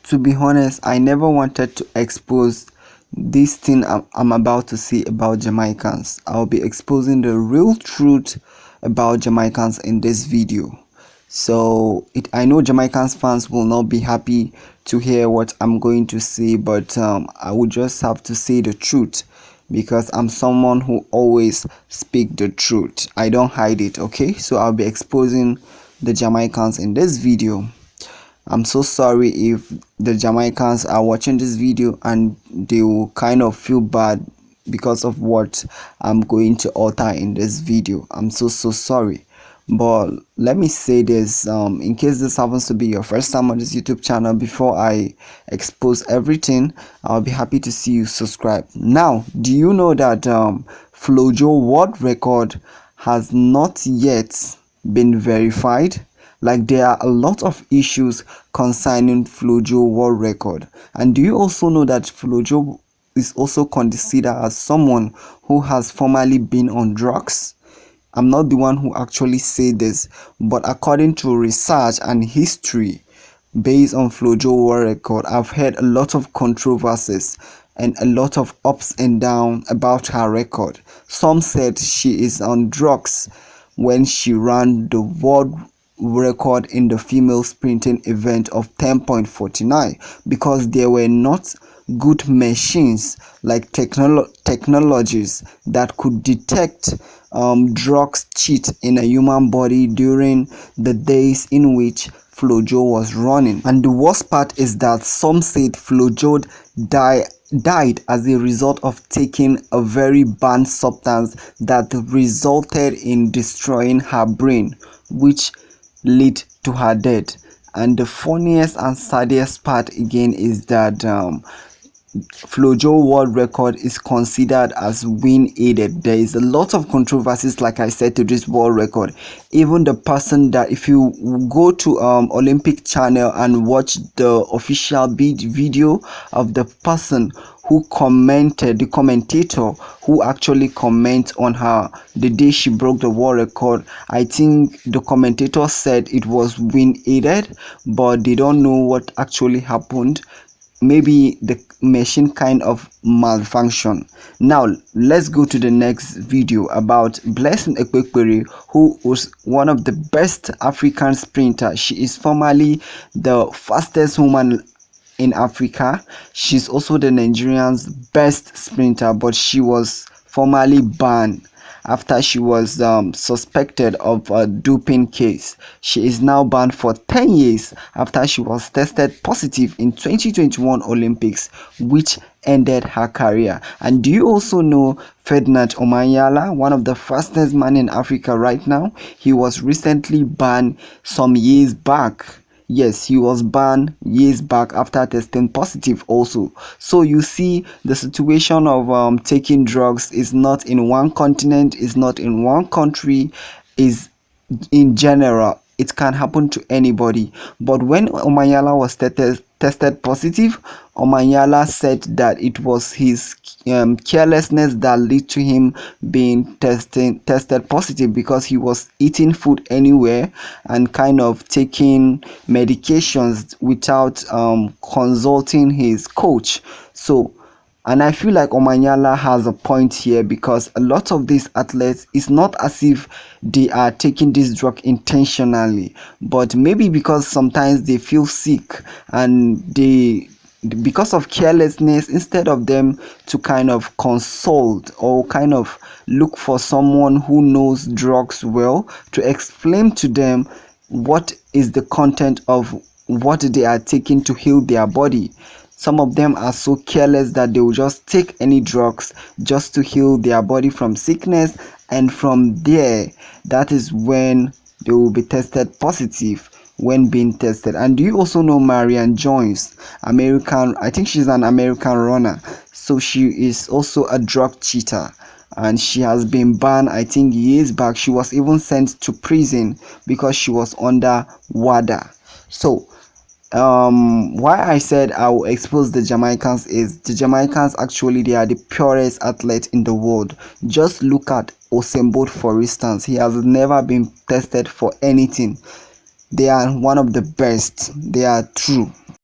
to be honest, I never wanted to expose this thing I'm about to say about Jamaicans. I'll be exposing the real truth about Jamaicans in this video. So I know Jamaicans fans will not be happy to hear what I'm going to say, but I would just have to say the truth because I'm someone who always speak the truth. I don't hide it, okay? So I'll be exposing the Jamaicans in this video. I'm so sorry if the Jamaicans are watching this video and they will kind of feel bad because of what I'm going to utter in this video. I'm so sorry. But let me say this, in case this happens to be your first time on this YouTube channel, before I expose everything, I'll be happy to see you subscribe. Now, do you know that Flojo world record has not yet been verified? Like, there are a lot of issues concerning Flojo world record. And do you also know that Flojo is also considered as someone who has formerly been on drugs? I'm not the one who actually said this, but according to research and history based on Flojo world record, I've heard a lot of controversies and a lot of ups and downs about her record. Some said she is on drugs when she ran the world record in the female sprinting event of 10.49 because there were not good machines like technologies that could detect drugs cheat in a human body during the days in which Flojo was running. And the worst part is that some said Flojo died as a result of taking a very banned substance that resulted in destroying her brain, which led to her death. And the funniest and saddest part again is that Flojo world record is considered as wind aided. There is a lot of controversies, like I said, to this world record. Even the person that, if you go to Olympic channel and watch the official video of the person who commented, the commentator who actually comment on her the day she broke the world record, I think the commentator said it was wind aided, but they don't know what actually happened. Maybe the machine kind of malfunction. Now let's go to the next video about Blessing Ekpekpere, who was one of the best African sprinters. She is formerly the fastest woman in Africa. She's also the Nigerian's best sprinter, but she was formerly banned after she was suspected of a doping case. She is now banned for 10 years after she was tested positive in 2021 Olympics, which ended her career. And do you also know Ferdinand Omanyala, one of the fastest men in Africa right now? He was recently banned some years back. Yes, he was banned years back after testing positive also. So you see, the situation of taking drugs is not in one continent, is not in one country, is in general. It can happen to anybody. But when Omanyala was tested positive, Omanyala said that it was his carelessness that led to him being tested positive, because he was eating food anywhere and kind of taking medications without consulting his coach. So, and I feel like Omanyala has a point here, because a lot of these athletes, it's not as if they are taking this drug intentionally, but maybe because sometimes they feel sick and because of carelessness, instead of them to kind of consult or kind of look for someone who knows drugs well to explain to them what is the content of what they are taking to heal their body. Some of them are so careless that they will just take any drugs just to heal their body from sickness, and from there, that is when they will be tested positive when being tested. And do you also know Marianne Jones, American? I think she's an American runner. So she is also a drug cheater, and she has been banned, I think, years back. She was even sent to prison because she was under WADA. So why I said I will expose the Jamaicans is the Jamaicans, actually, they are the purest athletes in the world. Just look at Usain Bolt, for instance. He has never been tested for anything. They are one of the best. They are true.